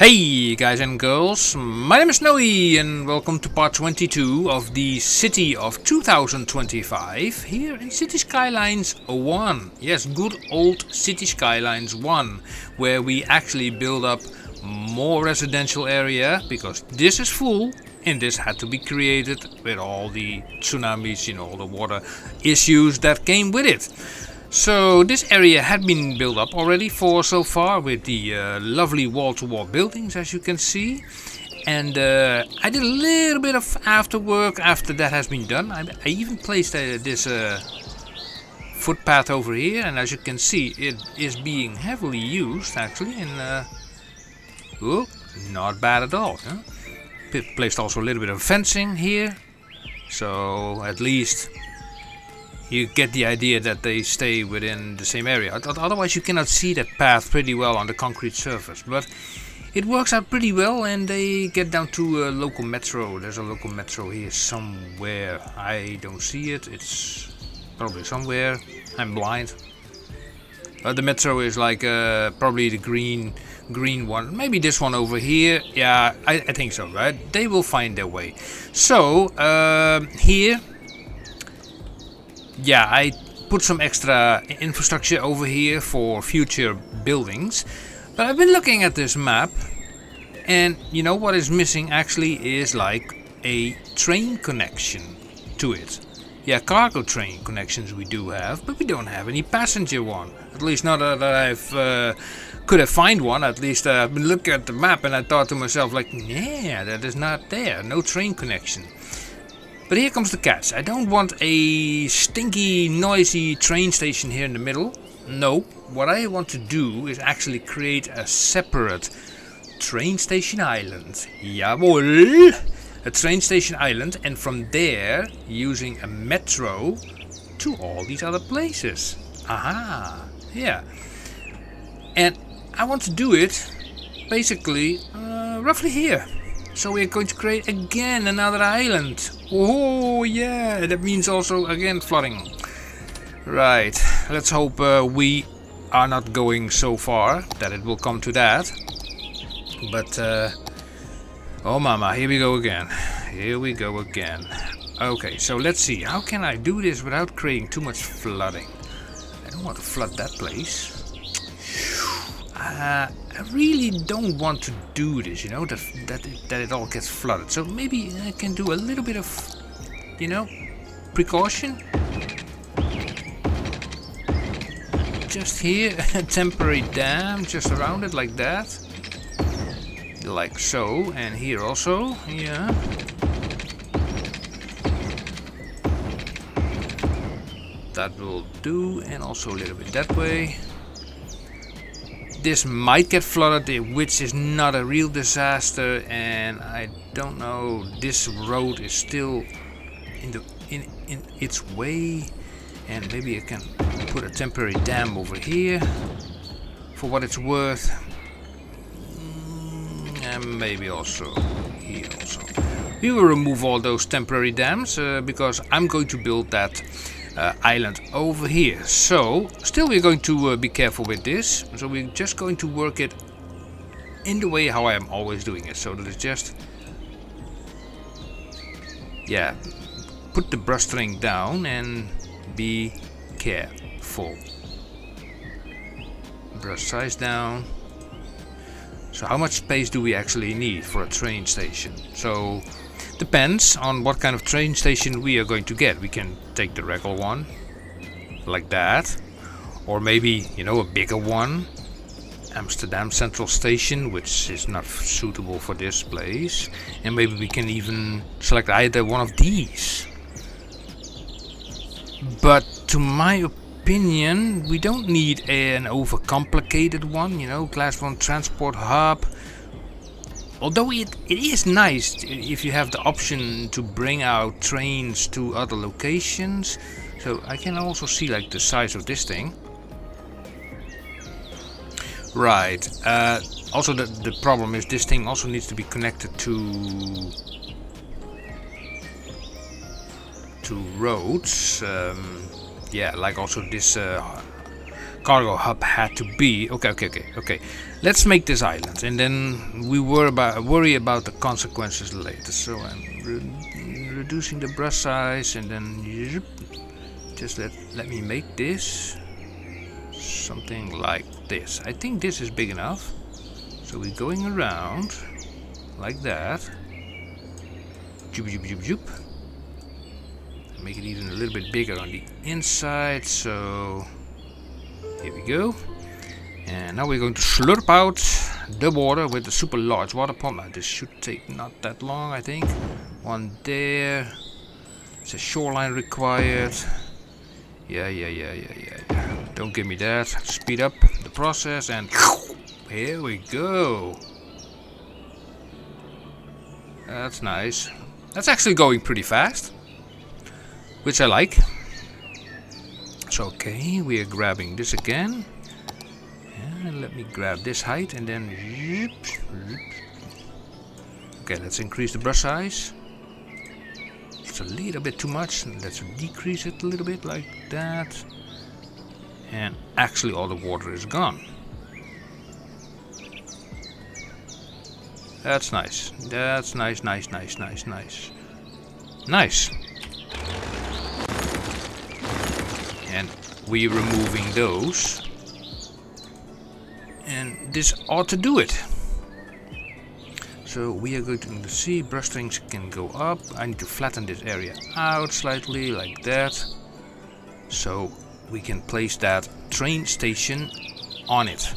Hey guys and girls, my name is Snowy and welcome to part 22 of the City of 2025 here in City Skylines 1. Yes, good old City Skylines 1, where we actually build up more residential area because this is full and this had to be created with all the tsunamis, all the water issues that came with it. So this area had been built up already for so far with the lovely wall-to-wall buildings, as you can see. And I did a little bit of after work after that has been done. I even placed this footpath over here, and as you can see it is being heavily used actually. And oh, not bad at all. Huh? Placed also a little bit of fencing here, so at least you get the idea that they stay within the same area. Otherwise you cannot see that path pretty well on the concrete surface. But it works out pretty well and they get down to a local metro. There's a local metro here somewhere. I don't see it. It's probably somewhere. I'm blind. The metro is like probably the green one. Maybe this one over here. Yeah, I think so, right? They will find their way. So, here... yeah, I put some extra infrastructure over here for future buildings. But I've been looking at this map, and you know what is missing actually is like a train connection to it. Yeah, cargo train connections we do have, but we don't have any passenger one. At least not that I've could have find one. At least I've been looking at the map and I thought to myself like, yeah, that is not there. No train connection. But here comes the catch. I don't want a stinky, noisy train station here in the middle. No, what I want to do is actually create a separate train station island. Jawohl! A train station island, and from there, using a metro to all these other places. Aha! Yeah. And I want to do it basically roughly here. So we're going to create again another island. Oh yeah, that means also again flooding. Right, let's hope we are not going so far that it will come to that. But, oh mama, here we go again. Here we go again. Okay, so let's see, how can I do this without creating too much flooding? I don't want to flood that place. I really don't want to do this, that it all gets flooded. So maybe I can do a little bit of, precaution. Just here, a temporary dam just around it like that. Like so, and here also, yeah. That will do, and also a little bit that way. This might get flooded, which is not a real disaster, and I don't know. This road is still in its way, and maybe I can put a temporary dam over here for what it's worth, and maybe also here also. We will remove all those temporary dams because I'm going to build that island over here. So still we're going to be careful with this, so we're just going to work it in the way how I am always doing it, so that it's just, yeah, put the brush string down and be careful. Brush size down. So how much space do we actually need for a train station? So depends on what kind of train station we are going to get. We can take the regular one, like that, or maybe, a bigger one. Amsterdam Central Station, which is not suitable for this place. And maybe we can even select either one of these. But to my opinion, we don't need an overcomplicated one, class 1 transport hub. Although it is nice if you have the option to bring out trains to other locations. So I can also see like the size of this thing. Right. Also the problem is this thing also needs to be connected to roads. Yeah, like also this cargo hub had to be. Okay. Let's make this island, and then we worry about the consequences later. So I'm reducing the brush size, and then just let me make this something like this. I think this is big enough. So we're going around like that. Joop, joop, joop, joop. Make it even a little bit bigger on the inside. So here we go. And now we're going to slurp out the water with the super large water pump. Now this should take not that long, I think. One there. It's a shoreline required. Yeah. Don't give me that. Speed up the process, and here we go. That's nice. That's actually going pretty fast, which I like. So okay, we are grabbing this again. And let me grab this height, and then okay, let's increase the brush size. It's a little bit too much. Let's decrease it a little bit like that. And actually all the water is gone. That's nice. That's nice. Nice. And we're removing those. And this ought to do it. So we are going to see brush strings can go up. I need to flatten this area out slightly like that. So we can place that train station on it.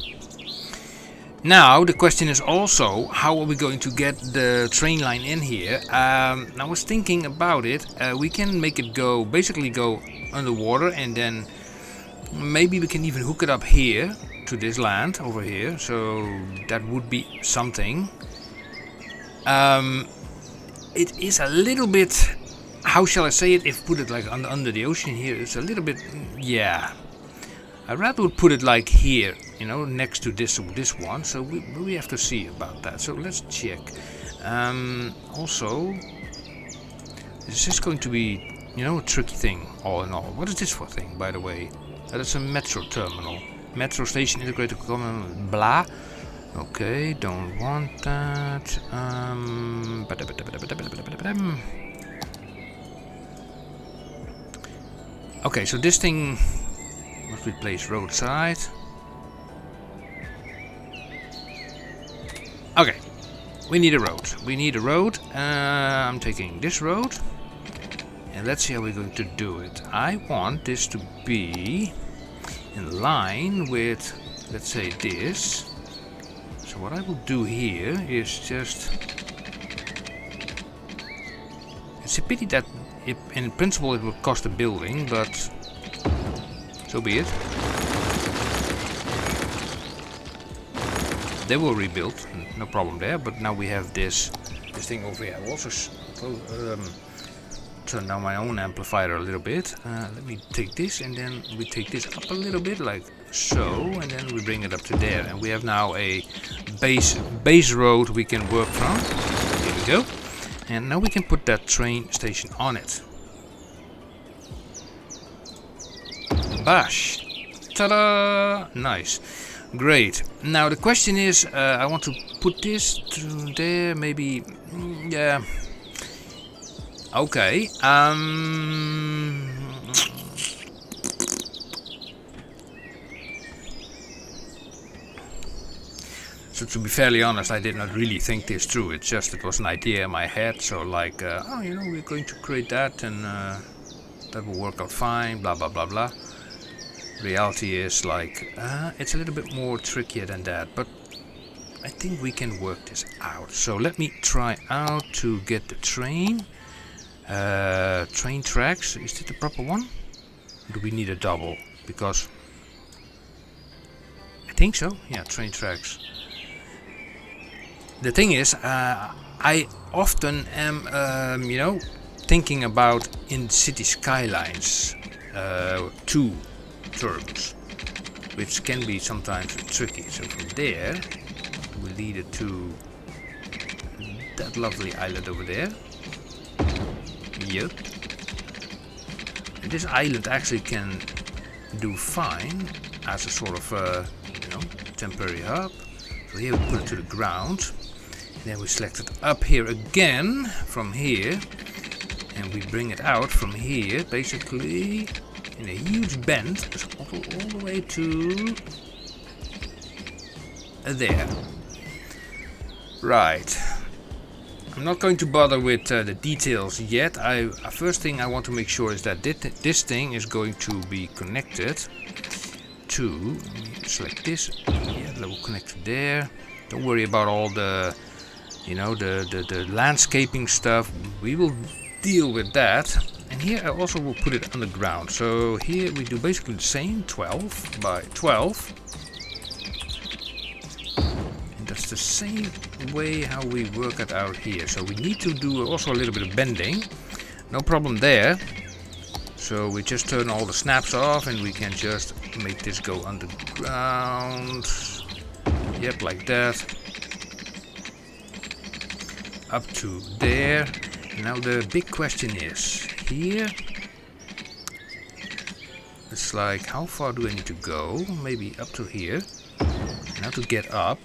Now the question is also, how are we going to get the train line in here? I was thinking about it. We can make it basically go underwater, and then maybe we can even hook it up here to this land over here. So that would be something. It is a little bit, how shall I say it, if put it like under the ocean here, it's a little bit, yeah. I'd rather put it like here, you know, next to this one. So we have to see about that. So let's check. Also, this is going to be, you know, a tricky thing all in all. What is this for thing, by the way? That is a metro terminal. Metro station integrated common blah. Okay, don't want that. Okay, so this thing must be placed roadside. Okay, we need a road. I'm taking this road, and let's see how we're going to do it. I want this to be in line with, let's say, this. So what I will do here is just, it's a pity that in principle it would cost a building, but so be it. They will rebuild, no problem there. But now we have this thing over here. I'll also turn down my own amplifier a little bit. Let me take this, and then we take this up a little bit like so, and then we bring it up to there, and we have now a base road we can work from. Here we go. And now we can put that train station on it. Bash! Ta-da! Nice. Great. Now the question is, I want to put this to there, maybe. Yeah. Okay. So to be fairly honest, I did not really think this through. It was an idea in my head. So like, oh, you know, we're going to create that, and that will work out fine. Blah blah blah blah. Reality is like, it's a little bit more trickier than that, but I think we can work this out. So let me try out to get the train tracks. Is it the proper one? Do we need a double? Because I think so. Yeah, train tracks. The thing is, I often am, you know, thinking about in Cities Skylines 2 terms, which can be sometimes tricky. So from there, we lead it to that lovely island over there. Yep. And this island actually can do fine as a sort of, you know, temporary hub. So here we put it to the ground. Then we select it up here again from here. And we bring it out from here, basically in a huge bend, all the way to there. Right. I'm not going to bother with the details yet. First thing I want to make sure is that this thing is going to be connected to, let me select this, yeah, that will connect to there. Don't worry about all the, you know, the landscaping stuff. We will deal with that. And here I also will put it underground. So here we do basically the same, 12 by 12. And that's the same way how we work it out here. So we need to do also a little bit of bending. No problem there. So we just turn all the snaps off and we can just make this go underground. Yep, like that. Up to there. Now the big question is, here, it's like, how far do I need to go? Maybe up to here. Now to get up,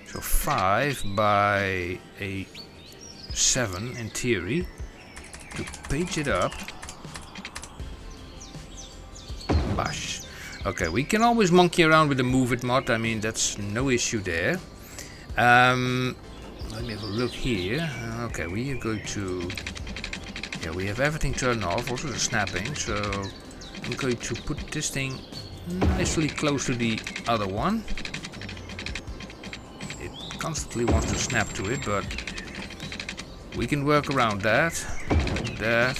so 5 by a 7 in theory, to page it up. Bash. Okay, we can always monkey around with the move it mod, I mean, that's no issue there. Let me have a look here. Okay, we are going to... Yeah, we have everything turned off, also the snapping. So I'm going to put this thing nicely close to the other one. It constantly wants to snap to it, but we can work around that. Like that.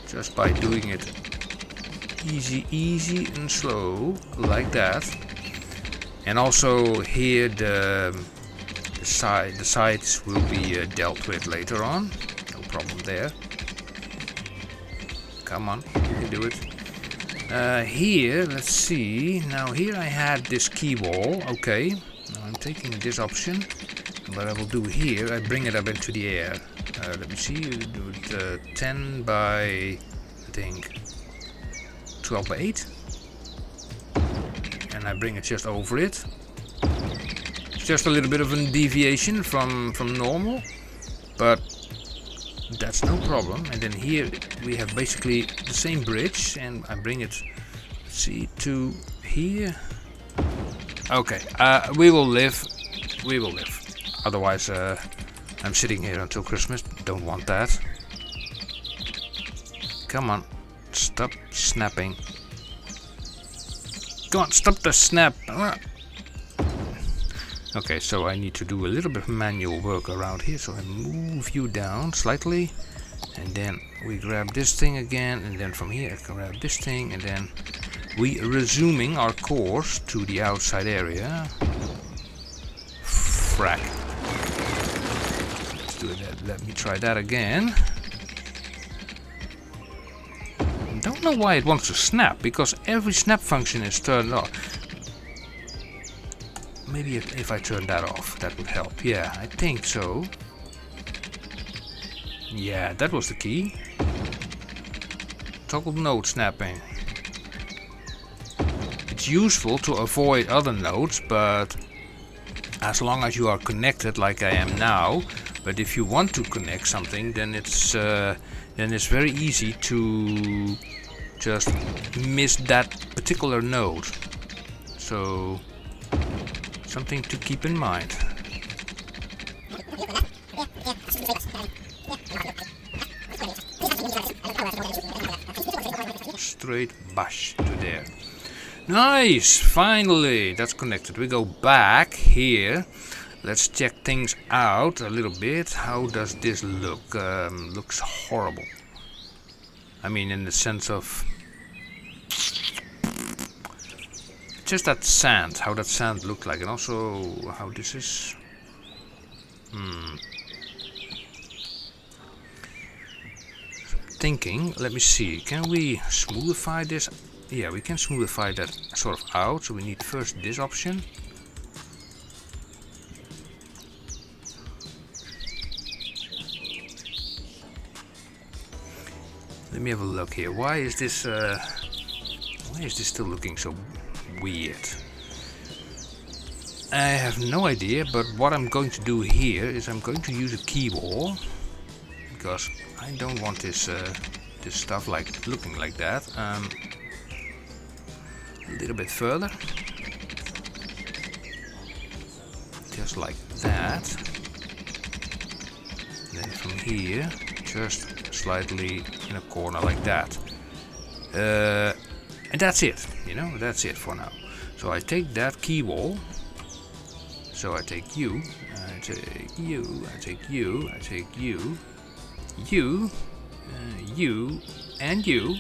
Just by doing it easy and slow, like that. And also here the sides will be dealt with later on. No problem there. Come on, you can do it. Here, let's see. Now here I had this key wall. Okay, now I'm taking this option. What I will do here, I bring it up into the air. Let me see, do it 10 by, I think, 12 by 8. And I bring it just over it. Just a little bit of a deviation from normal, but that's no problem. And then here we have basically the same bridge, and I bring it, let's see, to here. Okay, we will live. Otherwise, I'm sitting here until Christmas. Don't want that. Come on, stop snapping. Come on, stop the snap. Okay, so I need to do a little bit of manual work around here. So I move you down slightly, and then we grab this thing again, and then from here I can grab this thing, and then we resuming our course to the outside area. Frack. Let's do that. Let me try that again. Don't know why it wants to snap, because every snap function is turned off. Maybe if I turn that off, that would help. Yeah, I think so. Yeah, that was the key. Toggle node snapping. It's useful to avoid other nodes, but as long as you are connected like I am now. But if you want to connect something, then it's very easy to just miss that particular node. So something to keep in mind. Straight bash to there. Nice! Finally! That's connected. We go back here. Let's check things out a little bit. How does this look? Looks horrible. I mean, in the sense of just that sand, how that sand looked like, and also how this is. Thinking, let me see, can we smoothify this? Yeah, we can smoothify that sort of out, so we need first this option. Let me have a look here. Why is this still looking so weird? I have no idea, but what I'm going to do here is I'm going to use a key wall, because I don't want this this stuff like looking like that. A little bit further, just like that. Then from here, just slightly in a corner like that. And that's it, you know, that's it for now. So I take that key wall. So I take you, I take you, I take you, I take you, you, you, and you.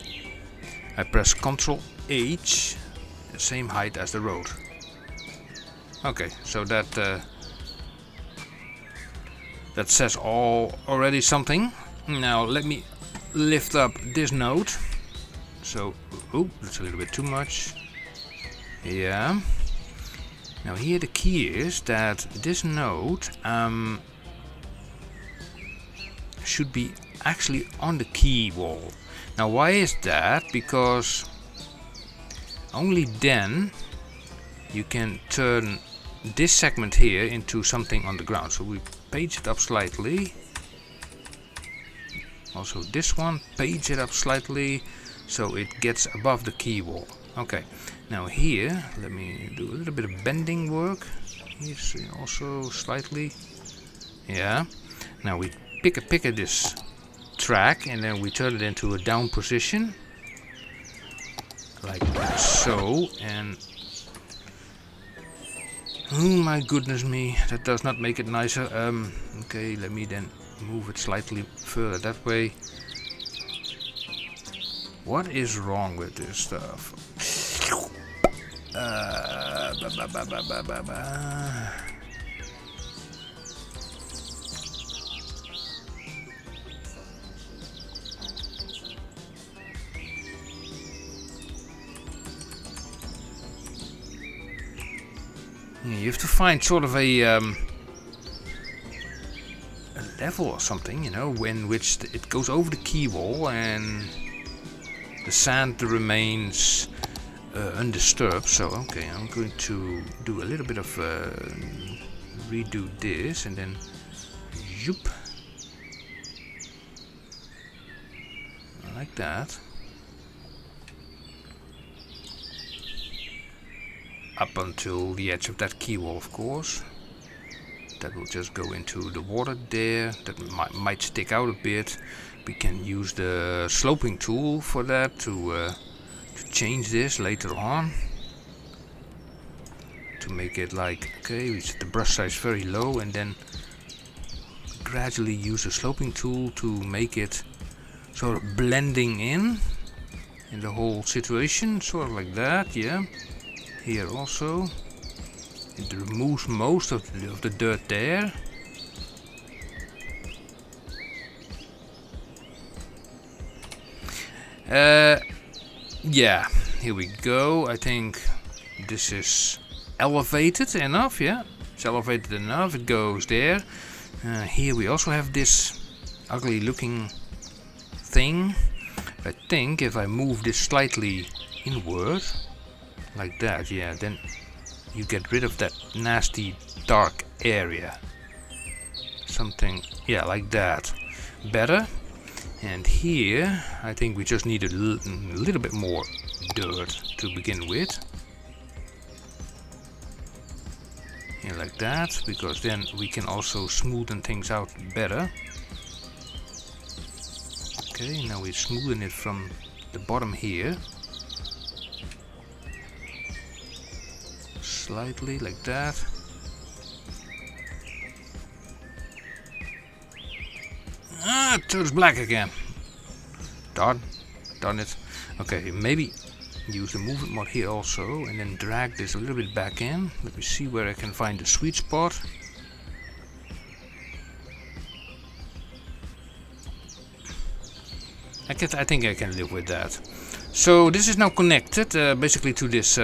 I press Ctrl H, the same height as the road. Okay, so that that says already something. Now let me lift up this node. So, oh, that's a little bit too much. Yeah. Now here the key is that this node should be actually on the key wall. Now why is that? Because only then you can turn this segment here into something on the ground. So we page it up slightly. Also this one, page it up slightly so it gets above the key wall. Okay, now here let me do a little bit of bending work. Here also slightly. Yeah. Now we pick a this track and then we turn it into a down position, like so. And oh my goodness me, that does not make it nicer. Okay, let me then move it slightly further that way. What is wrong with this stuff? You have to find sort of a level or something, you know, in which it goes over the key wall and the sand remains undisturbed. So okay, I'm going to do a little bit of redo this and then zoop, like that, up until the edge of that key wall, of course. That will just go into the water there. That might stick out a bit. We can use the sloping tool for that to change this later on. To make it like, okay, we set the brush size very low and then gradually use the sloping tool to make it sort of blending in the whole situation, sort of like that, yeah. Here also. It removes most of the dirt there. Yeah, here we go. I think this is elevated enough, yeah. It's elevated enough, it goes there. Here we also have this ugly looking thing. I think if I move this slightly inward, like that, yeah, then you get rid of that nasty dark area. Something, yeah, like that. Better. And here, I think we just need a little bit more dirt to begin with. Yeah, like that, because then we can also smoothen things out better. Okay, now we smoothen it from the bottom here. Slightly, like that. Ah, it turns black again. Darn it. Okay, maybe use the movement mod here also, and then drag this a little bit back in. Let me see where I can find the sweet spot. I think I can live with that. So this is now connected, basically to this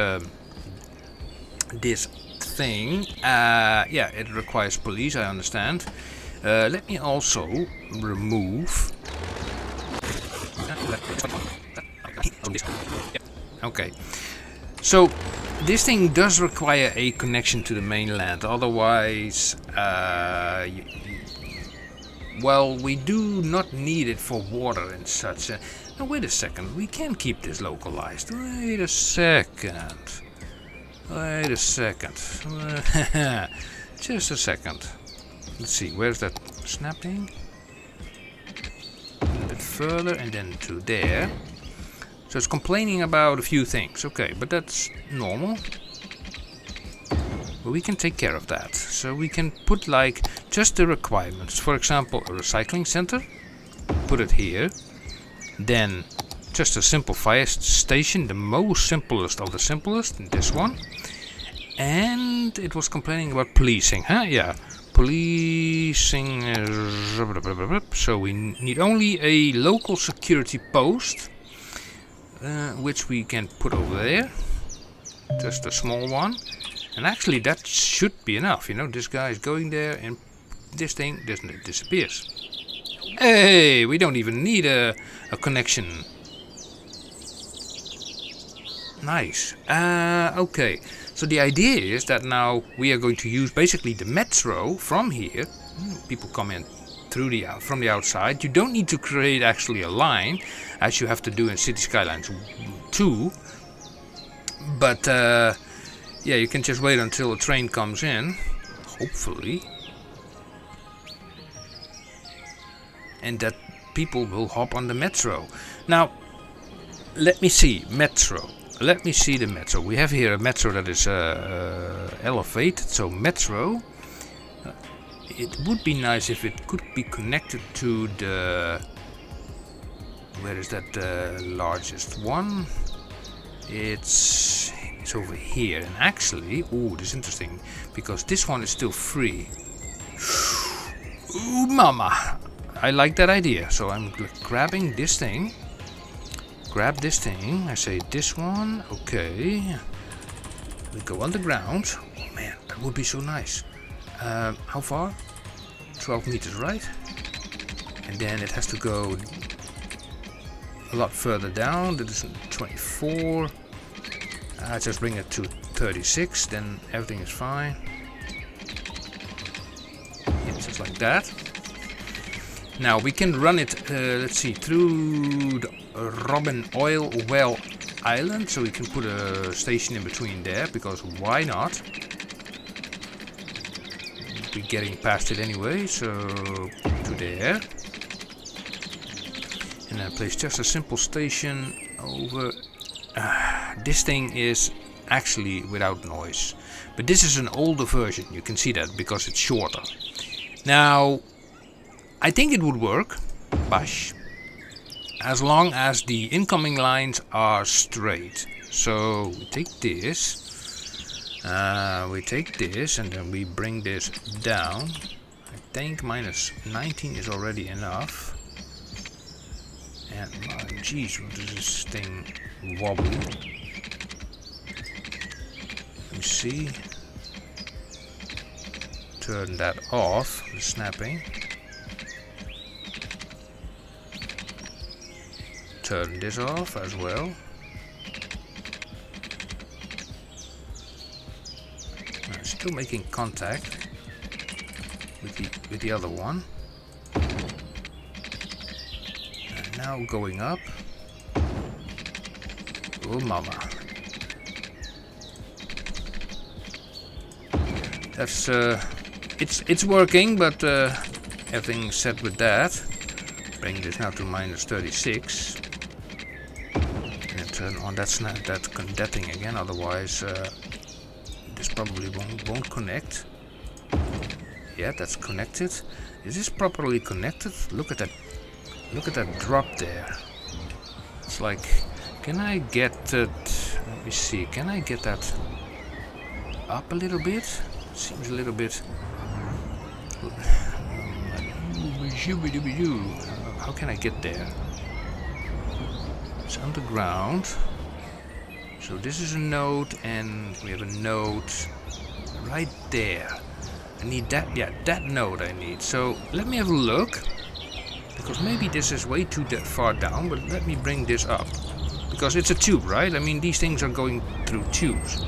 this thing. Yeah, it requires police, I understand. Let me also remove. Okay, so this thing does require a connection to the mainland, otherwise, well, we do not need it for water and such. Now wait a second, we can keep this localized. Wait a second. Just a second. Let's see, where's that snapping? A little bit further and then to there. So it's complaining about a few things. Okay, but that's normal. But we can take care of that. So we can put like just the requirements. For example, a recycling center. Put it here. Then just a simple fire station, the most simplest of the simplest, this one. And it was complaining about policing, huh? Yeah, policing. So we need only a local security post, which we can put over there. Just a small one. And actually that should be enough, you know, this guy is going there and this thing disappears. Hey, we don't even need a connection. Nice. Okay, so the idea is that now we are going to use basically the metro from here. People come in through from the outside. You don't need to create actually a line, as you have to do in Cities Skylines 2. But yeah, you can just wait until a train comes in, hopefully, and that people will hop on the metro. Now, let me see metro. Let me see the metro. We have here a metro that is elevated, so metro. It would be nice if it could be connected to the... Where is that largest one? It's over here, and actually, oh, this is interesting, because this one is still free. Ooh, mama! I like that idea, so I'm grabbing this thing. Grab this thing, I say this one, okay. We go underground. Oh man, that would be so nice. How far? 12 meters, right? And then it has to go a lot further down. That is 24. Just bring it to 36, then everything is fine. Yeah, just like that. Now we can run it, let's see, through the Robin Oil Well Island, so we can put a station in between there, because why not? We're getting past it anyway, so to there. And then place just a simple station over. This thing is actually without noise, but this is an older version. You can see that because it's shorter. Now, I think it would work, Bash, as long as the incoming lines are straight. So we take this, and then we bring this down. I think minus 19 is already enough. And geez, what is this thing wobbly? Let me see. Turn that off, the snapping. Turn this off as well. I'm still making contact with the other one. And now going up. Oh mama. That's it's working, but everything's set with that. Bring this now to minus 36. And turn on that thing again, otherwise this probably won't connect. Yeah, that's connected. Is this properly connected? Look at that drop there. It's like, can I get that? Let me see. Can I get that up a little bit? Seems a little bit. How can I get there? It's underground. So this is a node, and we have a node right there. I need that. Yeah, that node I need. So let me have a look, because maybe this is way too far down. But let me bring this up, because it's a tube, right? I mean, these things are going through tubes.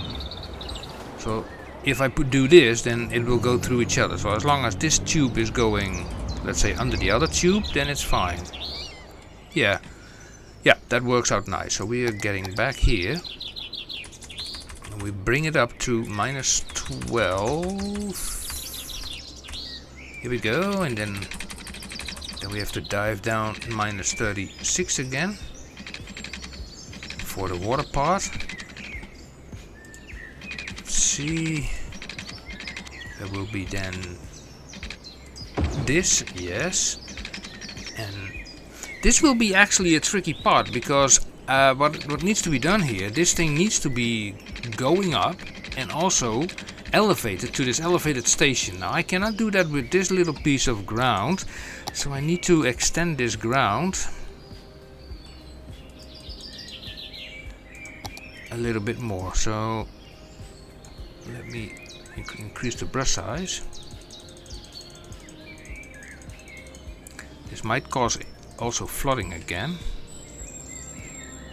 So if I do this, then it will go through each other. So as long as this tube is going, let's say, under the other tube, then it's fine. Yeah, that works out nice. So we are getting back here. And we bring it up to -12. Here we go, and then we have to dive down -36 again for the water part. Let's see. There will be then this, yes. And this will be actually a tricky part, because what needs to be done here, this thing needs to be going up and also elevated to this elevated station. Now I cannot do that with this little piece of ground, so I need to extend this ground a little bit more. So let me increase the brush size. This might cause also flooding again.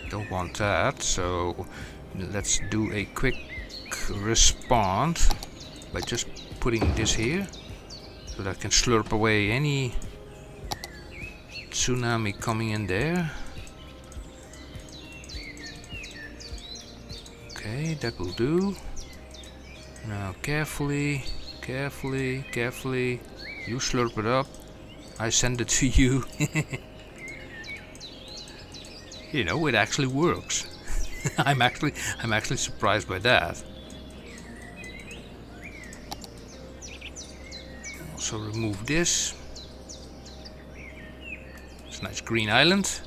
Don't want that, so let's do a quick respond by just putting this here, so that can slurp away any tsunami coming in there. Okay, that will do. Now carefully, carefully, carefully. You slurp it up. I send it to you. You know, it actually works. I'm actually surprised by that. Also remove this. It's a nice green island.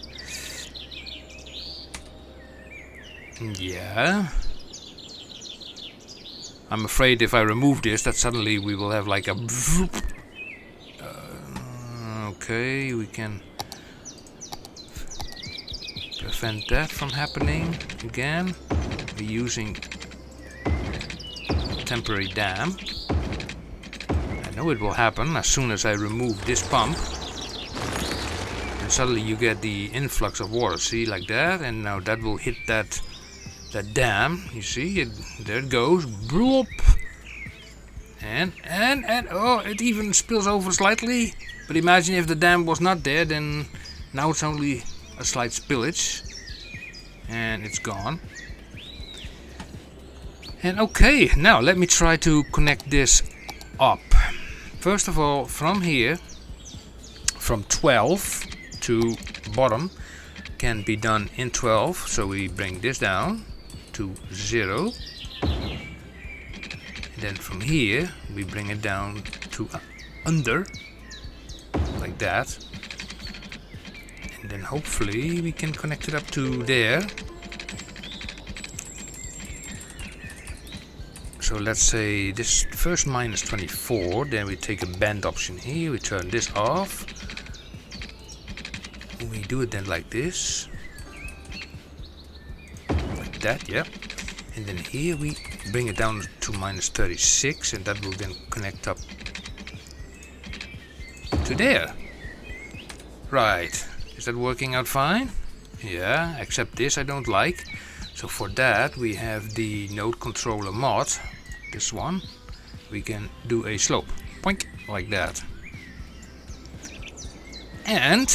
Yeah. I'm afraid if I remove this, that suddenly we will have like a... okay, we can prevent that from happening again. We're using a temporary dam. I know it will happen as soon as I remove this pump. And suddenly you get the influx of water, see, like that, and now that will hit that dam. You see, there it goes, bloop, and oh, it even spills over slightly. But imagine if the dam was not there, then now it's only a slight spillage, and it's gone. And okay, now let me try to connect this up. First of all, from here, from 12 to bottom, can be done in 12. So we bring this down to 0. And then from here, we bring it down to under, like that. And then hopefully we can connect it up to there. So let's say this first -24, then we take a bend option here, we turn this off. We do it then like this. Like that, yeah. And then here we bring it down to -36, and that will then connect up to there. Right, is that working out fine? Yeah, except this I don't like. So for that we have the node controller mod, this one. We can do a slope, poink, like that. And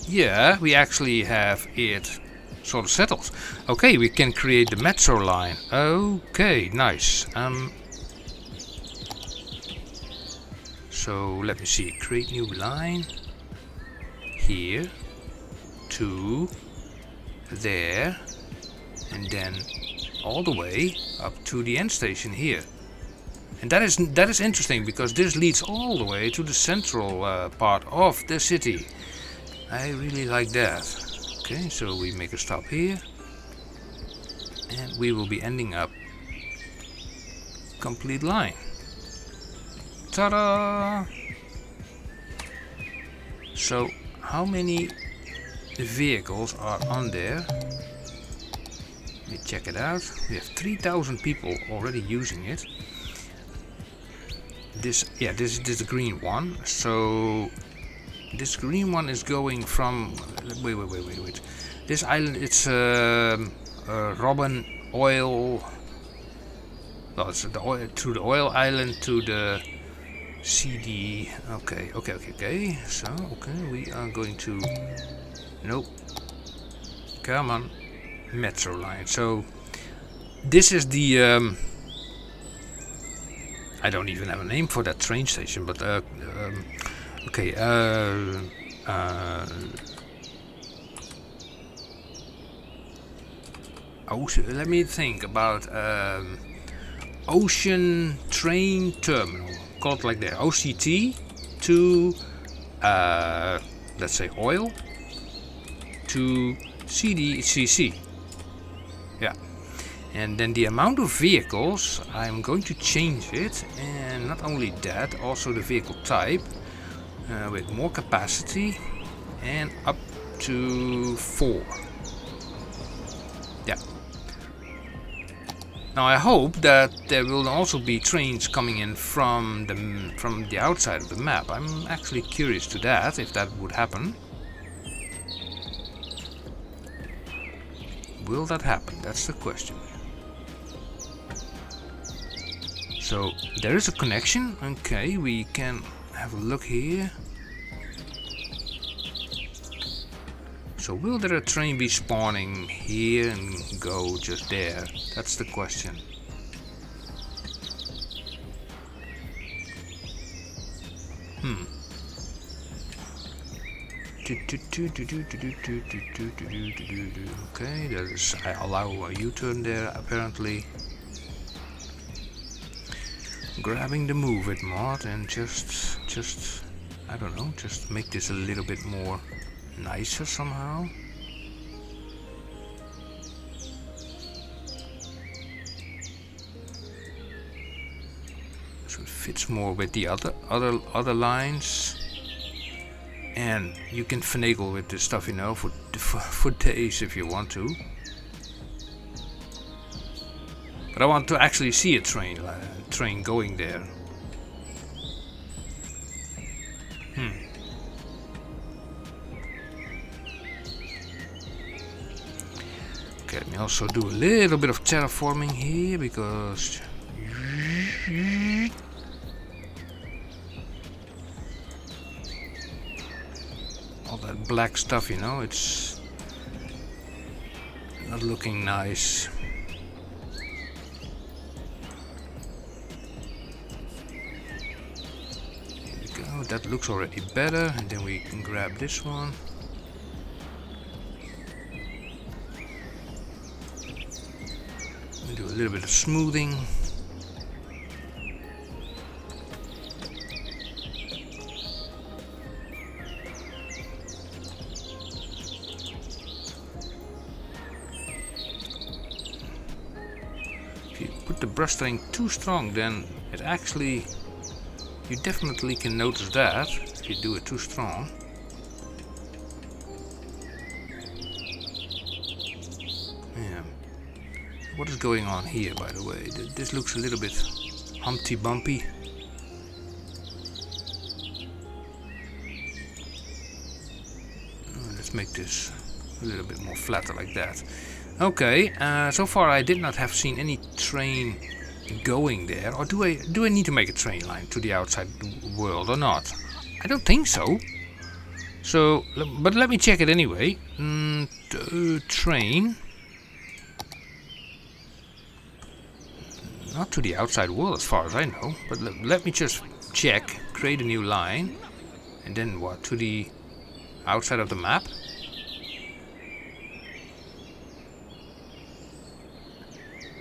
yeah, we actually have it sort of settled. Okay, we can create the metro line. Okay, nice. So let me see, create new line here to there, and then all the way up to the end station here. And that is interesting, because this leads all the way to the central part of the city. I really like that. Okay, so we make a stop here, and we will be ending up complete line. Ta-da! So how many vehicles are on there? Let me check it out. We have 3,000 people already using it. This is the green one. So this green one is going from... Wait. This island, it's Robin Oil Well, it's the oil, through the oil island to the CD. Okay. So, we are going to... Nope. Come on. Metro line. So, this is the... I don't even have a name for that train station, but... okay, let me think about... Ocean Train Terminal, called like that, OCT, to let's say oil, to CDCC. Yeah, and then the amount of vehicles, I'm going to change it, and not only that, also the vehicle type, with more capacity, and up to 4. Yeah. Now I hope that there will also be trains coming in from the outside of the map. I'm actually curious to that, if that would happen. Will that happen? That's the question. So there is a connection. Okay, we can have a look here. So will there a train be spawning here and go just there? That's the question. Okay, there is. I allow a U-turn there apparently. Grabbing the move it mod and just I don't know, just make this a little bit more nicer somehow. So it fits more with the other lines, and you can finagle with this stuff, you know, for days if you want to. But I want to actually see a train going there. Okay, let me also do a little bit of terraforming here, because all that black stuff, you know, it's not looking nice. Here we go, that looks already better, and then we can grab this one. Do a little bit of smoothing. If you put the brush strength too strong, then it actually, you definitely can notice that if you do it too strong. What is going on here, by the way? This looks a little bit Humpty Bumpy. Let's make this a little bit more flatter like that. Okay, so far I did not have seen any train going there. Or do I need to make a train line to the outside world or not? I don't think so. So, but let me check it anyway. Train. Not to the outside world as far as I know, but let me just check, create a new line, and then what, to the outside of the map?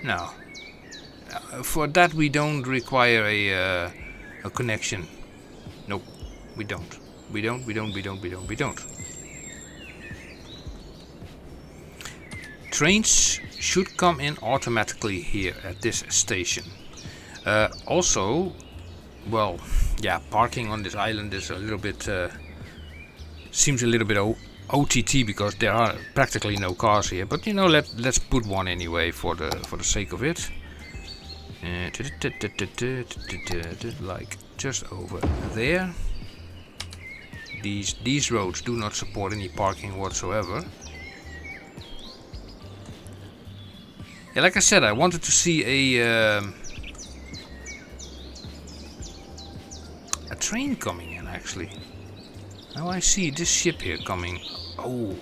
No. For that we don't require a connection. Nope, we don't. We don't. Trains should come in automatically here at this station. Also, well, yeah, parking on this island is a little bit seems a little bit OTT because there are practically no cars here. But you know, let's put one anyway for the sake of it. Like just over there. These roads do not support any parking whatsoever. Yeah, like I said, I wanted to see train coming in actually. Now I see this ship here coming. Oh.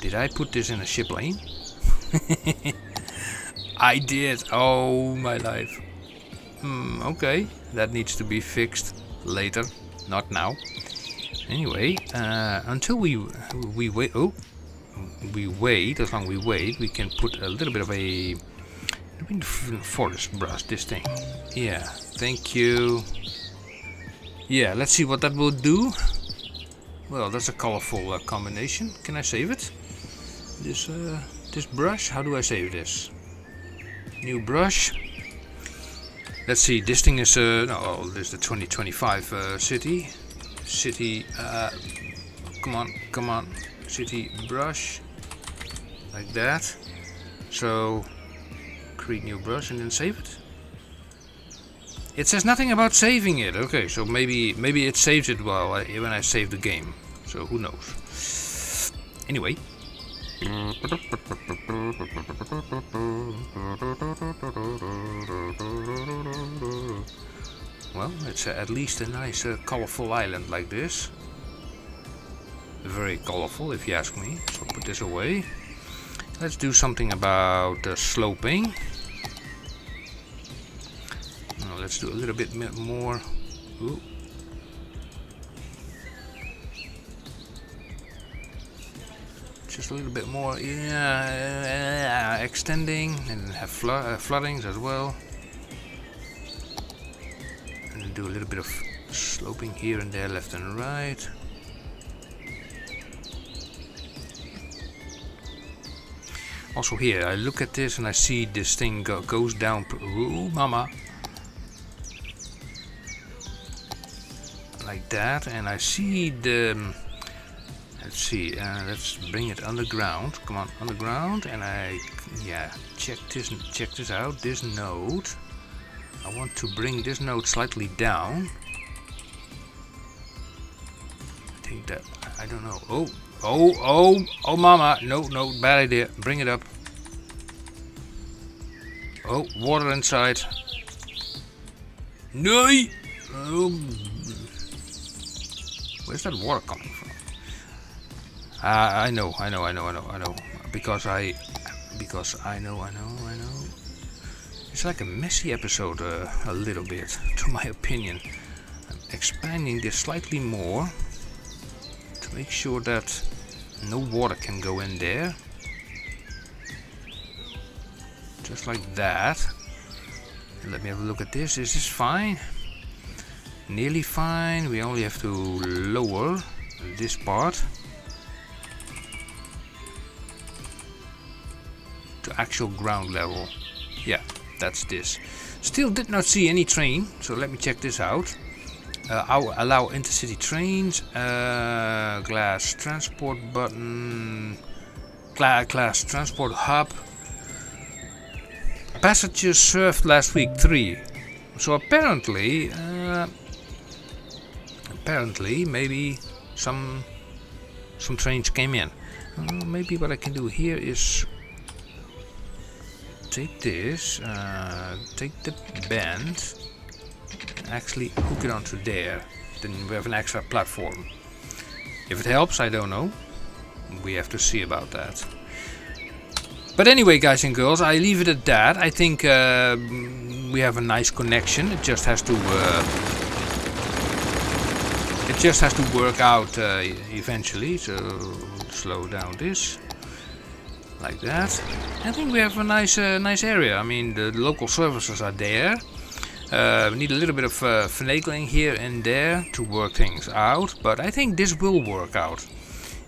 Did I put this in a ship lane? I did. Oh my life. Okay. That needs to be fixed later. Not now. Anyway, until we wait. Oh. We wait. As long as we wait, we can put a little bit of a forest brush this thing. Yeah, thank you. Yeah, let's see what that will do. Well, that's a colorful combination. Can I save it? This brush. How do I save this? New brush. Let's see. This thing is no. This is the 2025 city. Come on. City brush. Like that. So create new brush and then save it. It says nothing about saving it. Okay, so maybe it saves it when I save the game. So who knows? Anyway. Well, it's at least a nice colorful island like this. Very colorful if you ask me. So put this away. Let's do something about sloping. Let's do a little bit more. Ooh. Just a little bit more, yeah, extending, and have floodings as well. And then do a little bit of sloping here and there, left and right. Also here, I look at this and I see this thing goes down. Ooh, mama. Like that, and I see the. Let's see. Let's bring it underground. Come on, underground, and check this out. This node. I want to bring this node slightly down. I think that I don't know. Oh, mama! No, bad idea. Bring it up. Oh, water inside. No. Where's that water coming from? I know. Because I know. It's like a messy episode, a little bit, to my opinion. I'm expanding this slightly more to make sure that no water can go in there. Just like that. And let me have a look at this. Is this fine? Nearly fine. We only have to lower this part to actual ground level. Yeah, that's this. Still did not see any train, so let me check this out. I'll allow intercity trains. Glass transport button. Glass transport hub. Passengers served last week 3. So apparently maybe some trains came in. Maybe what I can do here is take this, take the band, and actually hook it onto there. Then we have an extra platform. If it helps, I don't know. We have to see about that. But anyway, guys and girls, I leave it at that. I think we have a nice connection. It just has to work out eventually. So slow down this, like that. I think we have a nice area. I mean, the local services are there. We need a little bit of finagling here and there to work things out, but I think this will work out.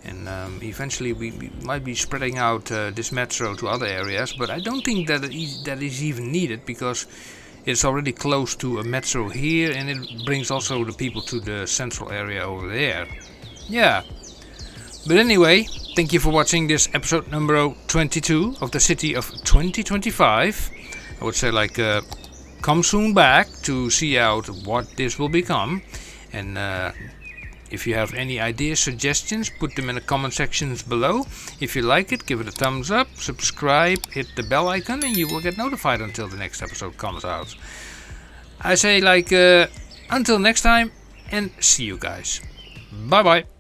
And eventually we might be spreading out this metro to other areas, but I don't think that that is even needed, because it's already close to a metro here, and it brings also the people to the central area over there. Yeah. But anyway, thank you for watching this episode number 22 of the City of 2025. I would say, like, come soon back to see out what this will become. And if you have any ideas, suggestions, put them in the comment sections below. If you like it, give it a thumbs up, subscribe, hit the bell icon, and you will get notified until the next episode comes out. I say like until next time and see you guys. Bye bye.